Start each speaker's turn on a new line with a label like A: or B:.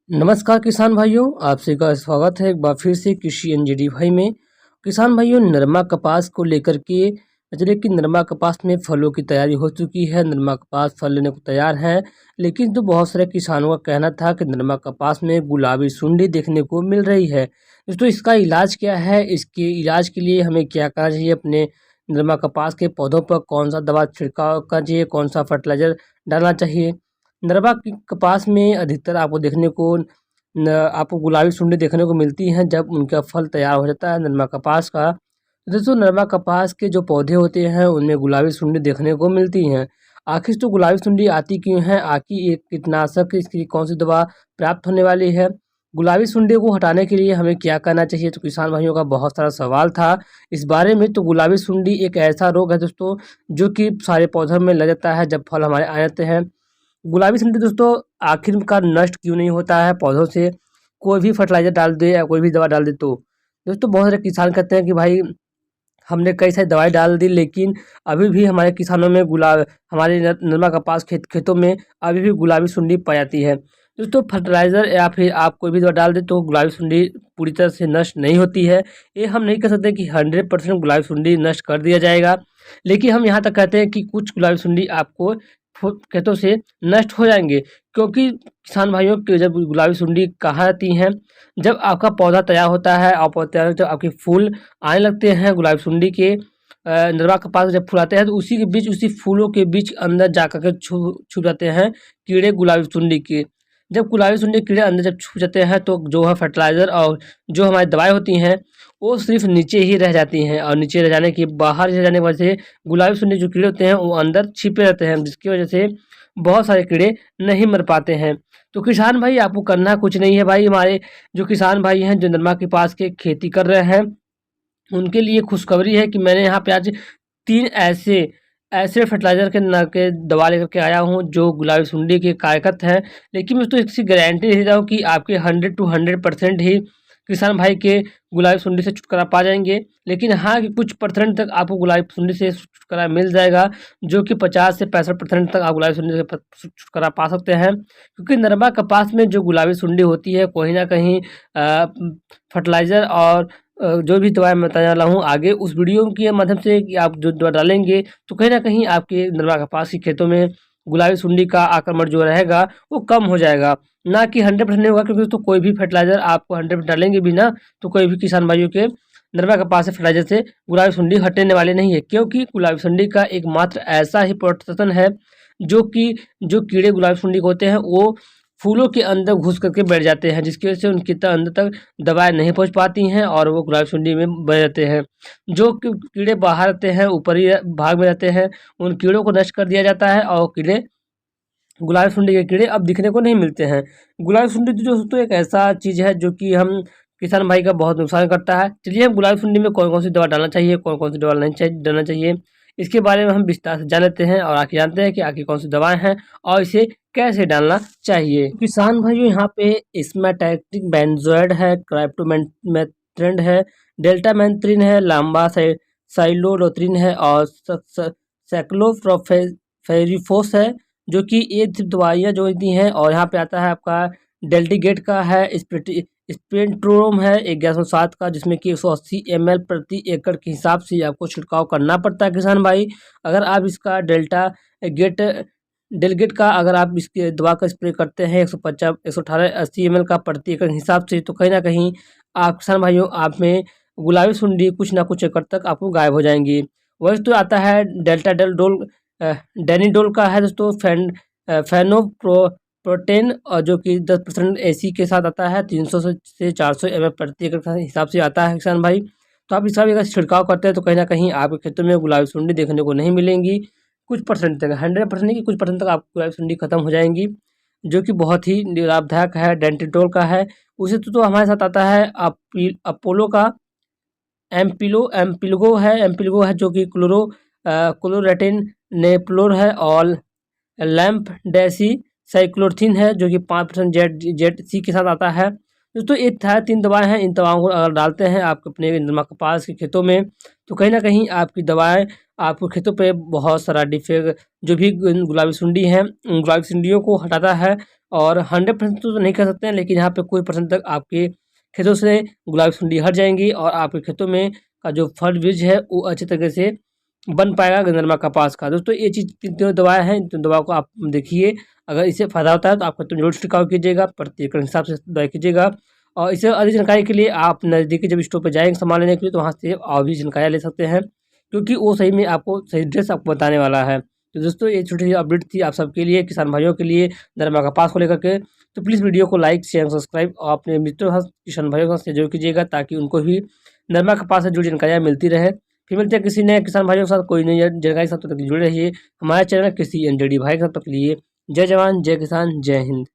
A: नमस्कार किसान भाइयों, आप सभी का स्वागत है एक बार फिर से कृषि एनजीडी भाई में। किसान भाइयों, नरमा कपास को लेकर के चलिए कि नरमा कपास में फलों की तैयारी हो चुकी है। नरमा कपास फल लेने को तैयार है, लेकिन तो बहुत सारे किसानों का कहना था कि नरमा कपास में गुलाबी सुंडी देखने को मिल रही है। दोस्तों, इसका इलाज क्या है? इसके इलाज के लिए हमें क्या करना चाहिए? अपने नरमा कपास के पौधों पर कौन सा दवा छिड़काव करना चाहिए? कौन सा फर्टिलाइजर डालना चाहिए? नरमा की कपास में अधिकतर आपको देखने को आपको गुलाबी सुंडी देखने को मिलती हैं जब उनका फल तैयार हो जाता है नरमा कपास का। दोस्तों, नरमा कपास के जो पौधे होते हैं उनमें गुलाबी सुंडी देखने को मिलती हैं। आखिर तो गुलाबी सुंडी आती क्यों है? आखिर एक कीटनाशक इसकी कौन सी दवा प्राप्त होने वाली है? गुलाबी सुंडी को हटाने के लिए हमें क्या करना चाहिए? तो किसान भाइयों का बहुत सारा सवाल था इस बारे में। तो गुलाबी सुंडी एक ऐसा रोग है दोस्तों, जो कि सारे पौधों में लग जाता है जब फल हमारे आ जाते हैं। गुलाबी सुंडी दोस्तों आखिरकार नष्ट क्यों नहीं होता है पौधों से? कोई भी फर्टिलाइजर डाल दे या कोई भी दवा डाल दे तो दोस्तों बहुत सारे किसान कहते हैं कि भाई हमने कई सारी दवाई डाल दी, लेकिन अभी भी हमारे किसानों में हमारे नरमा कपास खेतों में अभी भी गुलाबी सुंडी पाई जाती है। दोस्तों, फर्टिलाइज़र या फिर आप कोई भी दवा डाल दें तो गुलाबी सुंडी पूरी तरह से नष्ट नहीं होती है। ये हम नहीं कह सकते कि 100% गुलाबी सुंडी नष्ट कर दिया जाएगा, लेकिन हम यहाँ तक कहते हैं कि कुछ गुलाबी सुंडी आपको खेतों से नष्ट हो जाएंगे। क्योंकि किसान भाइयों के जब गुलाबी सुंडी कहाँ आती हैं, जब आपका पौधा तैयार होता है और पौधा तैयार जब आपके फूल आने लगते हैं गुलाबी सुंडी के नरवा कपास जब फूल आते हैं तो उसी के बीच, उसी फूलों के बीच अंदर जा कर के छुप जाते हैं कीड़े गुलाबी सुंडी के। जब गुलाबी सुंडी कीड़े अंदर जब छुप जाते हैं तो जो है फर्टिलाइज़र और जो हमारी दवाई होती हैं वो सिर्फ नीचे ही रह जाती हैं, और नीचे रह जाने के बाहर रह जाने की वजह से गुलाबी सुंडी जो कीड़े होते हैं वो अंदर छिपे रहते हैं, जिसकी वजह से बहुत सारे कीड़े नहीं मर पाते हैं। तो किसान भाई आपको करना कुछ नहीं है भाई। हमारे जो किसान भाई हैं जो नरमा के पास के खेती कर रहे हैं उनके लिए खुशखबरी है कि मैंने यहाँ पे आज 3 ऐसे ऐसे फर्टिलाइज़र के दवा लेकर के आया हूँ जो गुलाबी सुंडी के कारगर हैं। लेकिन मैं तो इसकी गारंटी देता हूँ कि आपके 100 टू 100% ही किसान भाई के गुलाबी सुंडी से छुटकारा पा जाएँगे। लेकिन हाँ, कि कुछ परसेंट तक आपको गुलाबी सुंडी से छुटकारा मिल जाएगा, जो कि 50 से 65% तक आप गुलाबी सुंडी से छुटकारा पा सकते हैं। क्योंकि नरमा कपास में जो गुलाबी सुंडी होती है कहीं न कहीं फर्टिलाइज़र और जो भी दवाई मैं बताने वाला हूँ आगे उस वीडियो के माध्यम से कि आप जो दवा डालेंगे तो कहीं न कहीं आपके नरमा कपास के खेतों में गुलाबी सुंडी का आक्रमण जो रहेगा वो कम हो जाएगा। ना कि 100% नहीं होगा, क्योंकि तो कोई भी फर्टिलाइज़र आपको 100% डालेंगे भी ना तो कोई भी किसान भाइयों के नरमा कपास से फर्टिलाइज़र से गुलाबी सुंडी हटने वाले नहीं है। क्योंकि गुलाबी सुंडी का एकमात्र ऐसा ही प्रोटेक्शन है जो कीड़े गुलाबी सुंडी के होते हैं वो फूलों के अंदर घुस करके बैठ जाते हैं, जिसकी वजह से उनके अंदर तक दवाएँ नहीं पहुँच पाती हैं और वो गुलाबी सुंडी में बने रहते हैं। जो कीड़े बाहर रहते हैं, ऊपरी भाग में रहते हैं, उन कीड़ों को नष्ट कर दिया जाता है और कीड़े गुलाबी सुंडी के कीड़े अब दिखने को नहीं मिलते हैं। गुलाबी सुंडी जो दोस्तों एक ऐसा चीज़ है जो कि हम किसान भाई का बहुत नुकसान करता है। चलिए हम गुलाबी सुंडी में कौन-कौन सी दवा डालना चाहिए, कौन-कौन सी दवा नहीं डालना चाहिए, इसके बारे में हम विस्तार से जान लेते हैं और आगे जानते हैं कि आखिर कौन सी दवाएँ हैं और इसे कैसे डालना चाहिए। किसान भाइयों, यहाँ पे स्मेटैक्टिन बेंजोएट है, क्राइप्टोमेथ्रिन है, डेल्टामेथ्रिन है, लांबा साइलोलोथ्रिन है और साइक्लोप्रोफेरिफोस है, जो कि ये दवाइयाँ जो होती हैं। और यहाँ पे आता है आपका डेल्टीगेट का है, स्पेक्ट्रोम है 1107 का, जिसमें कि 180 ml प्रति एकड़ के हिसाब से आपको छिड़काव करना पड़ता है किसान भाई। अगर आप इसका डेलगेट का अगर आप इसके दवा का स्प्रे करते हैं 150 118 80 ml का प्रति एकड़ हिसाब से, तो कहीं ना कहीं आप किसान भाइयों आप में गुलाबी सुंडी कुछ ना कुछ एकड़ तक आपको गायब हो जाएंगी। वैसे तो आता है डेल्टा डेल डोल डेनिडोल का है दोस्तों, फेनोप्रोटेन, और जो कि 10% एसी के साथ आता है, 300 से 400 ml प्रति एकड़ का हिसाब से आता है किसान भाई। तो आप इसका भी अगर छिड़काव करते हैं तो कहीं ना कहीं आपके खेतों में गुलाबी सुंडी देखने को नहीं मिलेंगी। कुछ परसेंट तक, 100% नहीं कि कुछ परसेंट तक आपकी गुलाबी सुंडी खत्म हो जाएंगी, जो कि बहुत ही लाभदायक है। डेंटिटोल का है, उसे तो हमारे साथ आता है अपोलो का एम्पिलगो है, जो कि क्लोरेटिन नेप्लोर है, और लैम्प डेसी साइक्लोथिन है, जो कि 5% जेड सी के साथ आता है। दोस्तों ये था 3 दवाएं हैं। इन दवाओं को अगर डालते हैं आप अपने नरमा कपास के खेतों में तो कहीं ना कहीं आपकी दवाएं आपको खेतों पे बहुत सारा डिफेक्ट जो भी गुलाबी सुंडी है, उन गुलाबी सुंडियों को हटाता है। और 100% तो नहीं कह सकते हैं, लेकिन यहाँ पे कोई परसेंट तक आपके खेतों से गुलाबी सुंडी हट जाएंगी और आपके खेतों में का जो फल बीज है वो अच्छे तरीके से बन पाएगा गंधर्मा कपास का। दोस्तों ये चीज़ तीनों दवाएं हैं, इन दवाओं को आप देखिए, अगर इससे फ़ायदा होता है तो आप खेतों में जरूर छिड़काव कीजिएगा, प्रति एकड़ हिसाब से दवाई कीजिएगा। और इससे अधिक जानकारी के लिए आप नज़दीकी जब स्टोर पर जाएंगे सामान लेने के लिए, तो वहाँ से और भी जानकारियाँ ले सकते हैं, क्योंकि वो सही में आपको सही ड्रेस आपको बताने वाला है। तो दोस्तों ये छोटी सी अपडेट थी आप सबके लिए, किसान भाइयों के लिए, नरमा कपास को लेकर के। तो प्लीज़ वीडियो को लाइक शेयर सब्सक्राइब और अपने मित्रों के साथ, किसान भाइयों के साथ जरूर कीजिएगा, ताकि उनको भी नरमा कपास से जुड़ी जानकारियाँ मिलती रहे। फिर मिलते हैं किसी नए किसान भाइयों के साथ कोई नई जानकारी के साथ, तब तक जुड़े रहिए हमारे चैनल कृषि एनजेडी भाई के साथ। तब तक के लिए जय जवान जय किसान जय हिंद।